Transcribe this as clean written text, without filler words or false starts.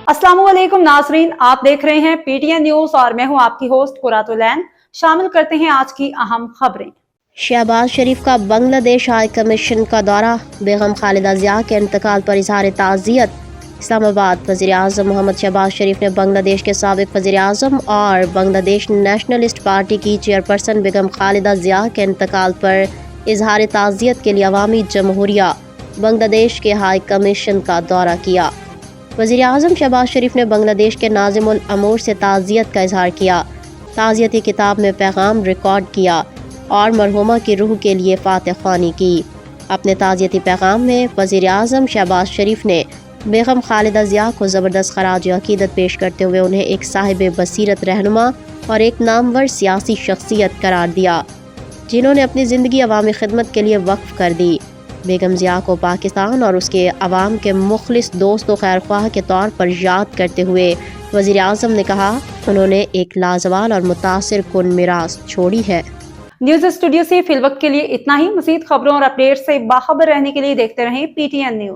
अस्सलाम वालेकुम नाजरीन, आप देख रहे हैं पीटीएन न्यूज और मैं हूं आपकी होस्ट कुरातुलैन। शामिल करते हैं आज की अहम खबरें। शहबाज शरीफ का बांग्लादेश हाई कमीशन का दौरा, बेगम खालिदा जिया के इंतकाल पर इजहार ताज़ियत। इस्लामाबाद। वज़ीर आज़म मोहम्मद शहबाज शरीफ ने बांग्लादेश के साबिक वज़ीर आज़म और बांग्लादेश नेशनलिस्ट पार्टी की चेयरपर्सन बेगम खालिदा जिया के इंतकाल पर इजहार ताज़ियत के लिए अवामी जमहूरिया बांग्लादेश के हाई कमीशन का दौरा किया। वज़ीर आज़म शहबाज शरीफ ने बांग्लादेश के नाज़िमुल अमूर से ताज़ियत का इजहार किया। ताज़ियती किताब में पैगाम रिकॉर्ड किया और मरहुमा की रूह के लिए फातिह ख्वानी की। अपने ताज़ियती पैगाम में वज़ीर आज़म शहबाज शरीफ ने बेगम खालिदा जिया को ज़बरदस्त खराज अक़ीदत पेश करते हुए उन्हें एक साहिब बसीरत रहनुमा और एक नामवर सियासी शख्सियत करार दिया, जिन्होंने अपनी ज़िंदगी अवामी खिदमत के लिए वक्फ कर दी। बेगम जिया को पाकिस्तान और उसके अवाम के मुखलिस दोस्त व खैर ख्वाह के तौर पर याद करते हुए वज़ीर आज़म ने कहा, उन्होंने एक लाजवाल और मुतासिर कुन मीरास छोड़ी है। न्यूज स्टूडियो से फिलवक्त के लिए इतना ही। मज़ीद खबरों और अपडेट से बाखबर रहने के लिए देखते रहें पीटीएन न्यूज।